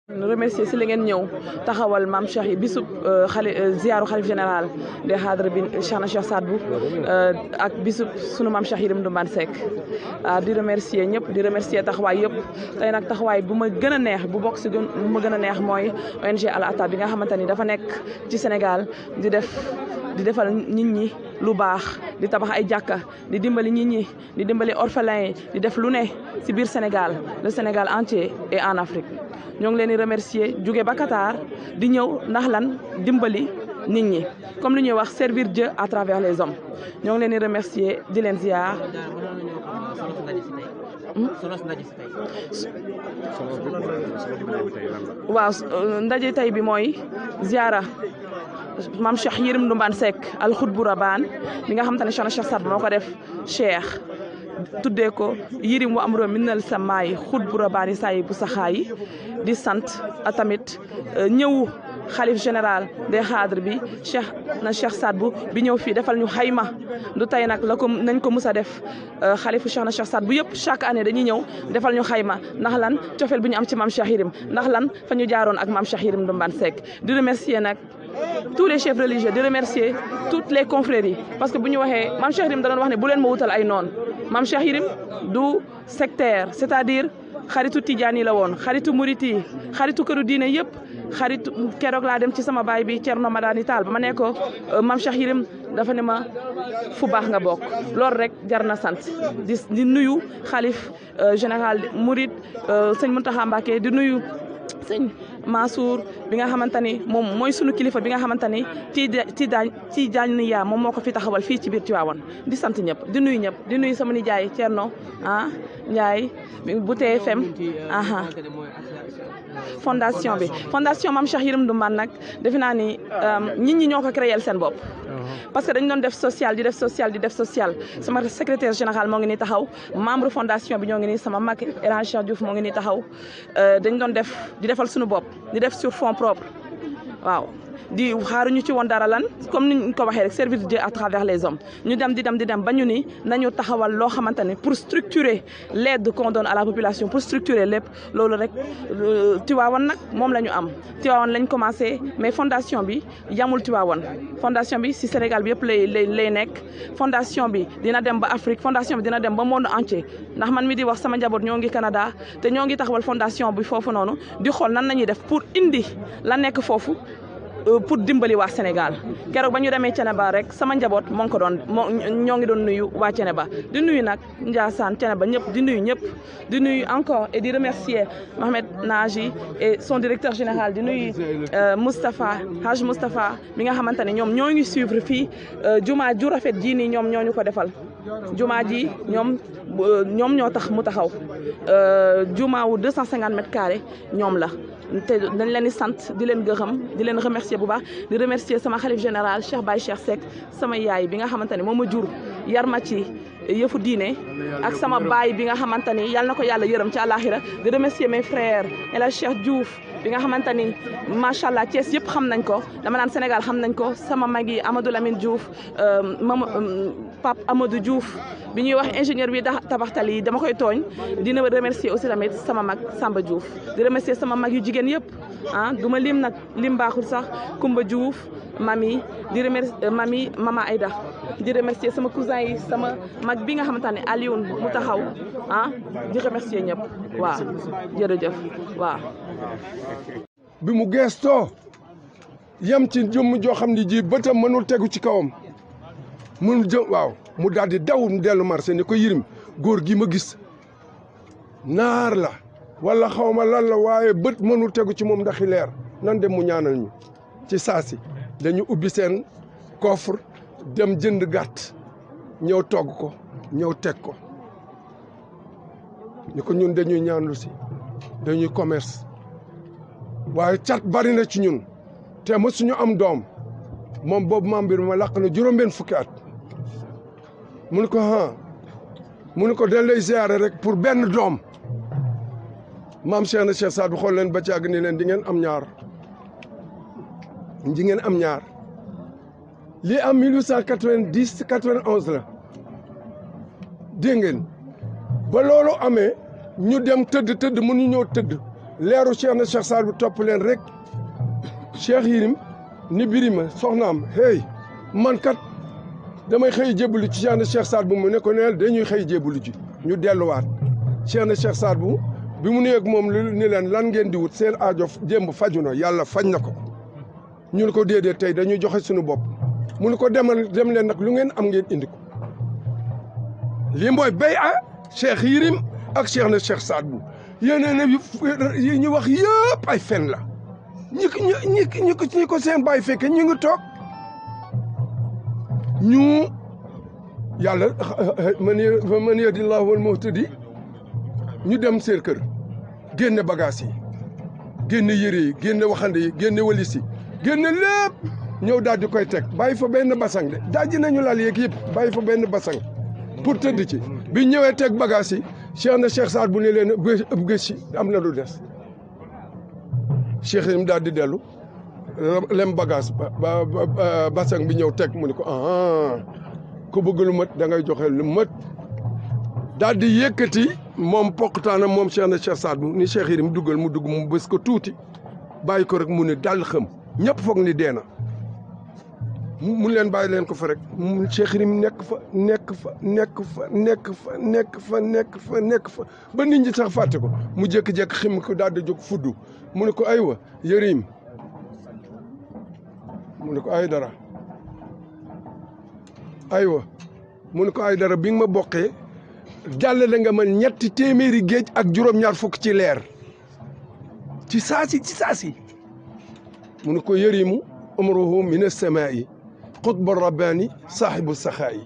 remercier si li ngeen ñëw taxawal maam Cheikh yi bisub ziyaaru xalif général des xaadra bi Cheikh na Cheikh Saad Bou ak bisub sunu maam Cheikh Yérim Ndoumane Seck di remercier ñëpp di remercier taxawaay yëpp tey nag taxawaay bu ma gën a neex bu bokk si bu ma gën a neex mooy ONG Al Ataa bi nga xamante ni dafa nekk ci Sénégal di defal nit ñi lu baax di tabax ay jàkka di dimbali nit ñi di dimbali orphelins yi di def lu ne si biir Sénégal le Sénégal entier et en Afrique ñoo ngi leen di remercier jóge ba Qatar di ñëw ndax lan dimbali nit ñi comme li ñuy wax servir Dieu à travers les hommes ñoo ngi leen di remercier di leen ziar. waaw ndaje tey bi mooy ziara maam Cheikh Yérim Ndoumane Seck al Xutbu Rabaan bi nga xam te ne Cheikh na Cheikh Saad Bou moo ko def cheikh tuddee ko Yérim wa amro minal samaay Xutbu Rabaan yi saa bu saxaa yi di sant tamit ñëw xalif général des xaadre bi Cheikh na Cheikh Saad Bou bi ñëw fii defal ñu xayma du tey nag la ko nañ ko mus a def xalifu Cheikh na Cheikh Saad Bou yëpp chaque année dañuy ñëw defal ñu xayma ndax lan cofeel bu ñu am ci maam Cheikh Yérim ndax lan fa ñu jaaroon ak maam Cheikh Yérim Ndoumane Seck di remercier nag tous les chefs religieux di remercier toutes les confréries parce que bu ñu waxee maam Cheikh Yérim da doon wax ne bu leen ma wutal ay noon maam Cheikh Yérim du sectaire c'est-à-dire xaritu tijaan yi la woon xaritu murit yi xaritu këru diine yëpp xaritu keroog laa dem ci sama baay bi Thierno Madani Tall ba ma ne ko maam Cheikh Yérim dafa ne ma fu baax nga bokk loolu rek jar na sant di nuyu xalif général murit sëñ Mountakha Mbacké di nuyu sëñ Mansour bi nga xamante ni moom mooy sunu kilifa bi nga xamante ni ci jaaniya moom moo ko fi taxawal fii ci biir Tivaouane di sant ñëpp di nuyu ñëpp di nuyu sama nijaay Thierno Ndiaye bu TFM fondation maam Cheikh Yérim Ndoumane nag defe naa ni nit ñi ñoo ko créer seen bopp parce que dañ doon def social di def social sama secrétaire général moo ngi nii taxaw membre fondation bi ñoo ngi nii sama mag El Hadj Cheikh Diouf moo ngi nii taxaw dañ doon def di defal suñu bopp di def sur fonds propre waaw di xaaruñu ci woon dara lan comme niñ ko waxee rek servir Dieu à travers les hommes ñu dem di dem ba ñu ni nañu taxawal loo xamante ne pour structurer l'aide qu'on donne à la population pour structurer lépp loolu rek Tivaouane nag moom la ñu am Tivaouane lañ commencé mais fondation bi yamul Tivaouane fondation bi si Sénégal bi yëpp lay nekk fondation bi dina dem ba Afrique fondation bi dina dem ba monde entier ndax man mi di wax sama njaboot ñoo ngi Canada te ñoo ngi taxawal fondation bi foofu noonu di xool nan nañuy def pour indi la nekk foofu pour dimbali waa Sénégal keroog ba ñu demee Ceneba rek sama njaboot moo ngi ko doon ñoo ngi doon nuyu waa Ceneba di nuyu nag Ndiassane Ceneba ñëpp di nuyu ñëpp di nuyu encore et di remercier Mohamed Naji et son directeur général di nuyu Moustapha Haj Moustapha mi nga xamante ne ñoom ñoo ngi suivre fii jumaa ju rafet jii nii ñoom ñoo ñu ko defal jumaa ji ñoom ñoo tax mu taxaw jumaa wu 250 mètres carrés ñoom la te dañ leen di sant di leen gërëm di leen remercier bu baax di remercier sama xalif général Cheikh Baye Cheikh Seck sama yaay bi nga xamante ne moom ma jur yar ma ci yëfu diine ak sama baay bi nga xamante ni yal na ko yàlla yërëm ci àllaaxira di remercier mes frères El Hadj Cheikh Diouf bi nga xamante ni macha allah Thiès yëpp xam nañ ko dama naan Sénégal xam nañ ko sama mag yi Amadou Lamine Diouf Pape Amadou Diouf bi ñuy wax ingénieur bi tabax tali yi dama koy tooñ dina remercier aussi tamit sama mag Samba Diouf di remercier sama mag yu jigéen yëpp du ma lim nag lim baaxul sax Koumba Diouf mami di remercier mama Aïda di remercier sama cousin yi sama mag bi nga xamante ne Alioune mu taxaw di remercier ñëpp waaw jërëjëf waaw. bi mu geestoo yem ci jëmm joo xam ne ji bëtam mënul tegu ci kawam mënul jëm waaw mu daal di daw mu dellu marché ni ko Yérim góor gi ma gis naar la wala xaw ma lan la waaye bët mënul tegu ci moom ndaxi leer nan dem mu ñaanal ñu ci saasi dañu ubbi seen coffre dem jënd gàtt ñëw togg ko ñëw teg ko ni ko ñun dañuy ñaanlu si dañuy commerce waaye cat bari na ci ñun te mësuñu am doom moom boobu maam mbir ma làq na juróom-benn fukki at mu ni ko mu ni ko dañ lay ziare rek pour benn doom maam Cheikh na Cheikh Saad Bou xool leen ba ci àgg ni leen di ngeen am ñaar lii am 1890 91 la dégg ngeen ba loolu amee ñu dem tëdd mënu ñëw tëdd leeru Cheikh na Cheikh Saad bu topp leen rek Cheikh Yérim ni Birima soxnaam hey man kat damay xëy jébbalu ci Cheikh na Cheikh Saad bu mu ne ko neel dañuy xëy jébbalu ci ñu delluwaat Cheikh na Cheikh Saad bu bi mu nuyeeg moom ni leen lan ngeen di wut seen aajo démb faju na yàlla faj na ko ñu ne ko déedéet tey dañuy joxe suñu bopp mu ne ko dem leen nag lu ngeen am ngeen indi ko lii mooy bay Cheikh Yérim ak Cheikh na Cheikh Saad bu yeneen yi ñu wax yëpp ay fen la ñi ko seen bàyyi fekke ñu ngi toog ñu yàlla man yahdillahu wal muhtadi ñu dem seen kër génne bagage yi génne yére yi génne waxande yi génne walis yi génne lépp ñëw daal di koy teg bàyyi fa benn basang de dajji nañu lal yeeg yëpp bàyyi fa benn basang pour tëdd ci bi ñëwee teg bagage yi Cheikh na Cheikh Saad bu ne leen ëpp gës am na lu des Cheikh Yérim daal di dellu lem bagage basang bi ñëw teg mu ne ko ku bëgg lu mat da ngay joxe lu mat daal di yëkkati moom poqtaanam moom Cheikh na Cheikh Saad bu ni Cheikh Yérim duggal mu dugg mu bës ko tuuti bàyyi ko rek mu ne dal xam ñëpp foog ni dee na mun leen bàyyi leen ko fa rek Cheikh Yérim nekk fa ba nit ñi sax fàtte ko mu jékki-jékki xim ko daal di jóg fuddu mu ne ko aywa Yérim mu ne ko ay dara aywa mu ne ko ay dara bi nga ma bokkee jàllale nga man 300 géej ak juróom-ñaar fukk ci leer ci saasi mu ne ko Yérimu umruhu min as-samaa'i qutbu rabbaani saaxibu saxaayi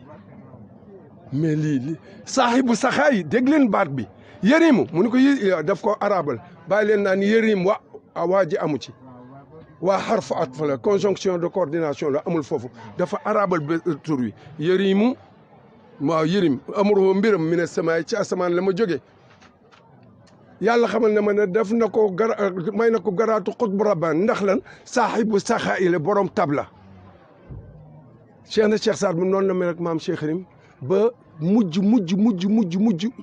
mais lii saaxibu saxaayi dégg leen baat bi Yérimu mu ne ko daf ko arabal bàyyi leen naan Yérim waa ji amu ci waa xarfu atf la conjonction de coordination la amul foofu dafa arabal ba tur wi Yérimu waaw Yérim amruhu mbiram min as-samaa'i ci asamaan la ma jógee yàlla xamal ne ma ne def na ko may na ko garaatu xutbu rabbaan ndax lan saaxibu saxaayi la borom tabla Cheikh na Cheikh Saad bu noonu la mel ak maam Cheikh Yérim ba mujj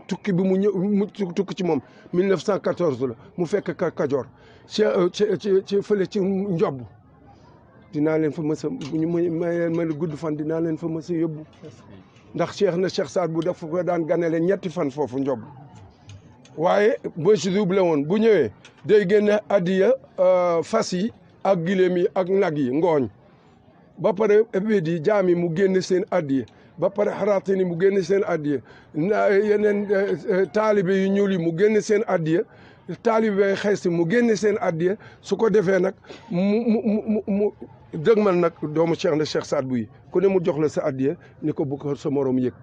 tukki bi mu ñëw tukki ci moom 1914 la mu fekk Kajoor ci fële ci Njob dinaa leen fa mës a bu ñu ma gudd fan dinaa leen fa mës a yóbbu ndax Cheikh na Cheikh Saad bu dafa ko daan ganale 2 fan foofu Njob waaye bés double woon bu ñëwee day génne addiya fas yi ak gileem yi ak nag yi ngooñ ba pare béd yi jaam yi mu génne seen addiya ba pare xaraatini mu génne seen addiya yeneen taalibe yu ñuul yi mu génne seen addiya taalibe xees yi mu génne seen addiya su ko defee nag mu dëgmal nag doomu Cheikh na Cheikh Saad bu yi ku ne mu jox la sa addiya ni ko bu ko sa morom yëg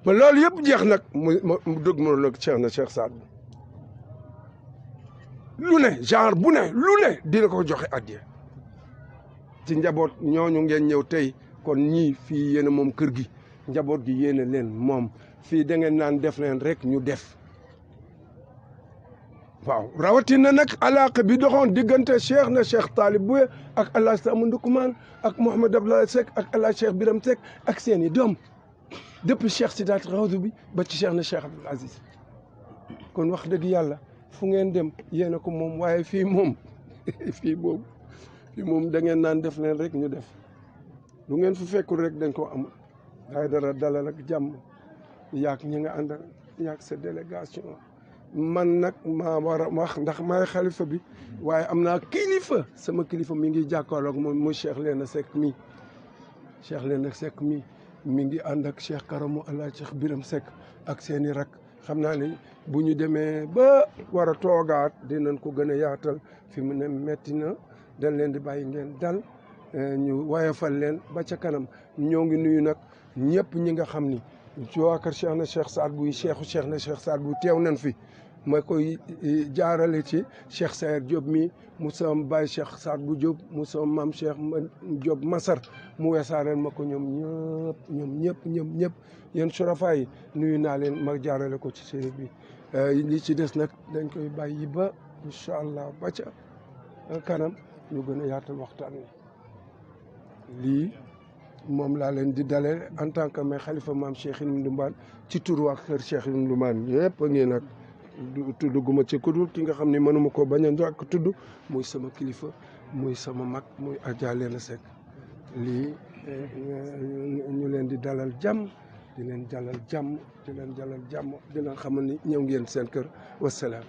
ba loolu yëpp jeex nag mu dëgmal nag Cheikh na Cheikh Saad bu lu ne genre bu ne lu ne dina ko joxe addiya ci njaboot ñooñu ngeen ñëw tey kon ñii fii yéen a moom kër gi njaboot gi yéen a leen moom fii da ngeen naan def leen rek ñu def waaw rawatina nag alaaka bi doxoon diggante Cheikh na Cheikh Talib Bouye ak El Hadj Amadou Ndoukoumane ak Mouhamed Abdoulaye Seck ak El Hadj Cheikh Biram Seck ak seen i doom depuis Cheikh Sidaat Rawdu bi ba ci Cheikh na Cheikh Abdoul Aziz kon wax dëgg yàlla fu ngeen dem yéen a ko moom waaye fii moom fii moom da ngeen naan def leen rek ñu def lu ngeen fu fekkul rek dañ ko amul waaye dara dalal ak jàmm yaak ñi nga àndal yaak sa délégation man nag maa war a wax ndax maay xalifa bi waaye am naa kilifa sama kilifa mi ngi jàkkaarloog moom mu Cheikh Léna Seck mi Cheikh Léna Seck mi ngi ànd ak Cheikh Karamu Allah Cheikh Biram Seck ak seeni rak xam naa ne bu ñu demee ba war a toogaat dinañ ko gën a yaatal fi mu ne metti na dañ leen di bàyyi ngeen dal ñu woyofal leen ba ca kanam ñoo ngi nuyu nag ñëpp ñi nga xam ni ci waa kër Cheikh na Cheikh Saad bu Cheikh na Cheikh Saad bu teew nañ fi ma koy jaarale ci Cheikh Sayer Diop mi mu sama baay Cheikh Saad bu Diop mu sama maam Cheikh Diop Masar mu weesaareel ma ko ñoom ñëpp yéen surafa yi nuyu naa leen ma jaarale ko ci série bi li ci des nag dañ koy bàyyi ba incha allah ba ca kanam ñu gën a yaatal waxtaan wi lii moom laa leen di dalee en tant que may xalifa maam Cheikh Yérim Ndoumane ci turu waa kër Cheikh Yérim Ndoumane yëpp a ngi nag tudduguma ci kudul ki nga xam ne mënuma ko bañ a njëkk tudd muy sama kilifa muy sama mag muy Adja Léna Seck lii ñu leen di dalal jàmm di leen jalal jàmm di leen xamal ni ñëw ngeen seen kër wasalaam